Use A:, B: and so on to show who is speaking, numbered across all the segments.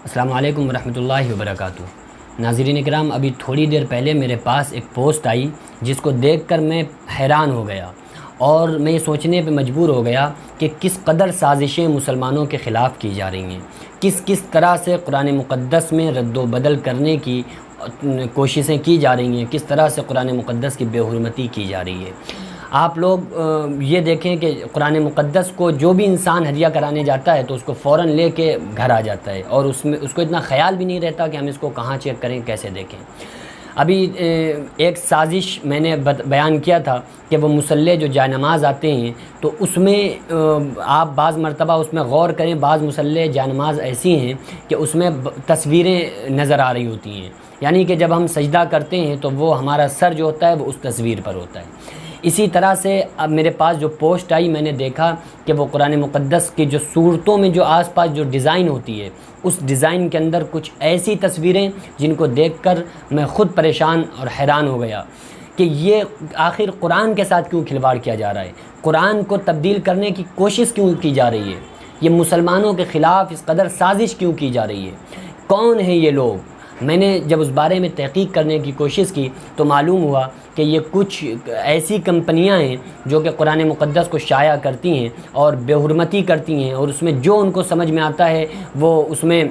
A: السلام علیکم ورحمۃ اللہ وبرکاتہ۔ ناظرین اکرام، ابھی تھوڑی دیر پہلے میرے پاس ایک پوسٹ آئی جس کو دیکھ کر میں حیران ہو گیا اور میں یہ سوچنے پہ مجبور ہو گیا کہ کس قدر سازشیں مسلمانوں کے خلاف کی جا رہی ہیں، کس طرح سے قرآن مقدس میں رد و بدل کرنے کی کوششیں کی جا رہی ہیں، کس طرح سے قرآن مقدس کی بے حرمتی کی جا رہی ہے۔ آپ لوگ یہ دیکھیں کہ قرآن مقدس کو جو بھی انسان ہدیہ کرانے جاتا ہے تو اس کو فوراً لے کے گھر آ جاتا ہے اور اس کو اتنا خیال بھی نہیں رہتا کہ ہم اس کو کہاں چیک کریں، کیسے دیکھیں۔ ابھی ایک سازش میں نے بیان کیا تھا کہ وہ مصلی جو جائے نماز آتے ہیں تو اس میں آپ بعض مرتبہ اس میں غور کریں، بعض مصلی جائے نماز ایسی ہیں کہ اس میں تصویریں نظر آ رہی ہوتی ہیں، یعنی کہ جب ہم سجدہ کرتے ہیں تو وہ ہمارا سر جو ہوتا ہے وہ اس تصویر پر ہوتا ہے۔ اسی طرح سے اب میرے پاس جو پوسٹ آئی، میں نے دیکھا کہ وہ قرآن مقدس کی جو صورتوں میں جو آس پاس جو ڈیزائن ہوتی ہے، اس ڈیزائن کے اندر کچھ ایسی تصویریں جن کو دیکھ کر میں خود پریشان اور حیران ہو گیا کہ یہ آخر قرآن کے ساتھ کیوں کھلواڑ کیا جا رہا ہے، قرآن کو تبدیل کرنے کی کوشش کیوں کی جا رہی ہے، یہ مسلمانوں کے خلاف اس قدر سازش کیوں کی جا رہی ہے، کون ہیں یہ لوگ۔ میں نے جب اس بارے میں تحقیق کرنے کی کوشش کی تو معلوم ہوا کہ یہ کچھ ایسی کمپنیاں ہیں جو کہ قرآن مقدس کو شائع کرتی ہیں اور بے حرمتی کرتی ہیں، اور اس میں جو ان کو سمجھ میں آتا ہے وہ اس میں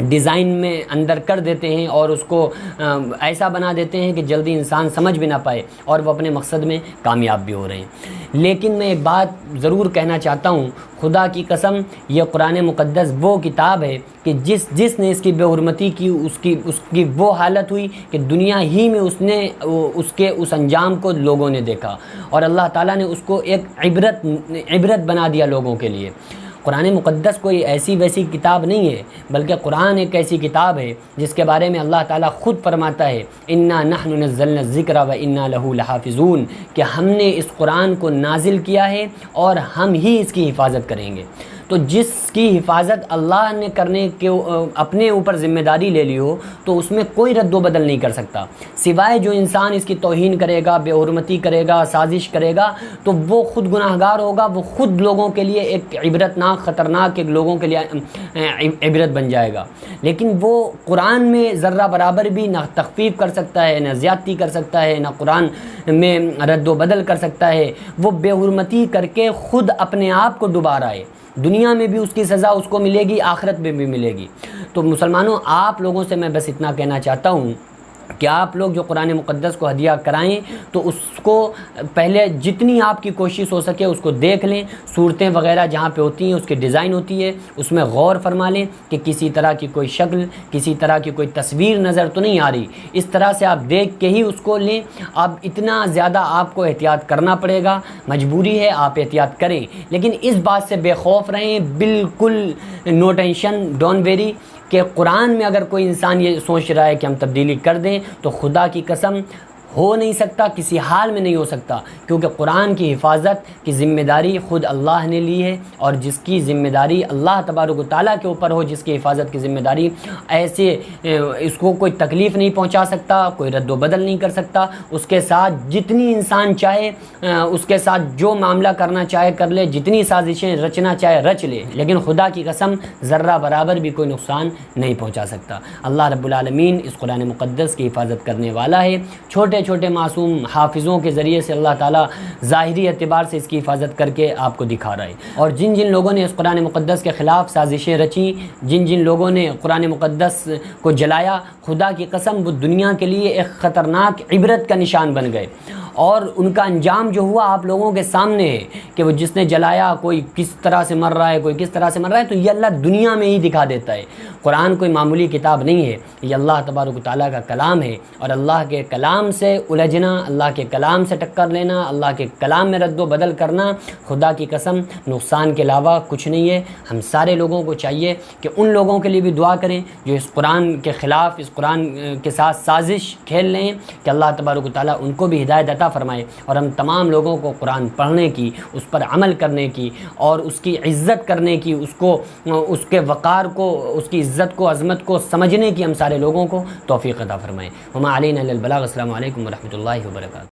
A: ڈیزائن میں اندر کر دیتے ہیں اور اس کو ایسا بنا دیتے ہیں کہ جلدی انسان سمجھ بھی نہ پائے اور وہ اپنے مقصد میں کامیاب بھی ہو رہے ہیں۔ لیکن میں ایک بات ضرور کہنا چاہتا ہوں، خدا کی قسم یہ قرآن مقدس وہ کتاب ہے کہ جس نے اس کی بے حرمتی کی اس کی وہ حالت ہوئی کہ دنیا ہی میں اس انجام کو لوگوں نے دیکھا اور اللہ تعالیٰ نے اس کو ایک عبرت بنا دیا لوگوں کے لیے۔ قرآن مقدس کوئی ایسی ویسی کتاب نہیں ہے، بلکہ قرآن ایک ایسی کتاب ہے جس کے بارے میں اللہ تعالیٰ خود فرماتا ہے انا نحن نزلنا الذکر و انا لہ لحافظون، کہ ہم نے اس قرآن کو نازل کیا ہے اور ہم ہی اس کی حفاظت کریں گے۔ تو جس کی حفاظت اللہ نے کرنے کے اپنے اوپر ذمہ داری لے لی ہو تو اس میں کوئی رد و بدل نہیں کر سکتا، سوائے جو انسان اس کی توہین کرے گا، بے حرمتی کرے گا، سازش کرے گا تو وہ خود گناہ گار ہوگا، وہ خود لوگوں کے لیے ایک عبرتناک، خطرناک ایک لوگوں کے لیے عبرت بن جائے گا۔ لیکن وہ قرآن میں ذرہ برابر بھی نہ تخفیف کر سکتا ہے، نہ زیادتی کر سکتا ہے، نہ قرآن میں رد و بدل کر سکتا ہے، وہ بے حرمتی کر کے خود اپنے آپ کو ڈبا رہا ہے۔ دنیا میں بھی اس کی سزا اس کو ملے گی، آخرت میں بھی ملے گی۔ تو مسلمانوں، آپ لوگوں سے میں بس اتنا کہنا چاہتا ہوں کہ آپ لوگ جو قرآن مقدس کو ہدیہ کرائیں تو اس کو پہلے جتنی آپ کی کوشش ہو سکے اس کو دیکھ لیں، صورتیں وغیرہ جہاں پہ ہوتی ہیں اس کی ڈیزائن ہوتی ہے اس میں غور فرما لیں کہ کسی طرح کی کوئی شکل، کسی طرح کی کوئی تصویر نظر تو نہیں آ رہی، اس طرح سے آپ دیکھ کے ہی اس کو لیں۔ اب اتنا زیادہ آپ کو احتیاط کرنا پڑے گا، مجبوری ہے، آپ احتیاط کریں، لیکن اس بات سے بے خوف رہیں، بالکل نو ٹینشن، ڈونٹ ویری، کہ قرآن میں اگر کوئی انسان یہ سوچ رہا ہے کہ ہم تبدیلی کر دیں تو خدا کی قسم ہو نہیں سکتا، کسی حال میں نہیں ہو سکتا، کیونکہ قرآن کی حفاظت کی ذمہ داری خود اللہ نے لی ہے، اور جس کی ذمہ داری اللہ تبارک و تعالیٰ کے اوپر ہو، جس کی حفاظت کی ذمہ داری ایسے اس کو کوئی تکلیف نہیں پہنچا سکتا، کوئی رد و بدل نہیں کر سکتا، اس کے ساتھ جتنی انسان چاہے اس کے ساتھ جو معاملہ کرنا چاہے کر لے، جتنی سازشیں رچنا چاہے رچ لے، لیکن خدا کی قسم ذرہ برابر بھی کوئی نقصان نہیں پہنچا سکتا۔ اللہ رب العالمین اس قرآن مقدس کی حفاظت کرنے والا ہے۔ چھوٹے معصوم حافظوں کے ذریعے سے اللہ تعالیٰ ظاہری اعتبار سے اس کی حفاظت کر کے آپ کو دکھا رہا ہے، اور جن لوگوں نے اس قرآن مقدس کے خلاف سازشیں رچیں، جن لوگوں نے قرآن مقدس کو جلایا، خدا کی قسم وہ دنیا کے لیے ایک خطرناک عبرت کا نشان بن گئے، اور ان کا انجام جو ہوا آپ لوگوں کے سامنے ہے کہ وہ جس نے جلایا کوئی کس طرح سے مر رہا ہے، کوئی کس طرح سے مر رہا ہے، تو یہ اللہ دنیا میں ہی دکھا دیتا ہے۔ قرآن کوئی معمولی کتاب نہیں ہے، یہ اللہ تبارک و تعالیٰ کا کلام ہے، اور اللہ کے کلام سے الجھنا، اللہ کے کلام سے ٹکر لینا، اللہ کے کلام میں رد و بدل کرنا، خدا کی قسم نقصان کے علاوہ کچھ نہیں ہے۔ ہم سارے لوگوں کو چاہیے کہ ان لوگوں کے لیے بھی دعا کریں جو اس قرآن کے خلاف، اس قرآن کے ساتھ سازش کھیل لیں، کہ اللہ تبارک و تعالیٰ ان کو بھی ہدایت عطا فرمائے، اور ہم تمام لوگوں کو قرآن پڑھنے کی، اس پر عمل کرنے کی، اور اس کی عزت کرنے کی، اس کے وقار کو، اس کی عزت کو، عظمت کو سمجھنے کی ہم سارے لوگوں کو توفیق عطا فرمائے۔ وما علینا الا البلاغ۔ السلام علیکم ورحمۃ اللہ وبرکاتہ۔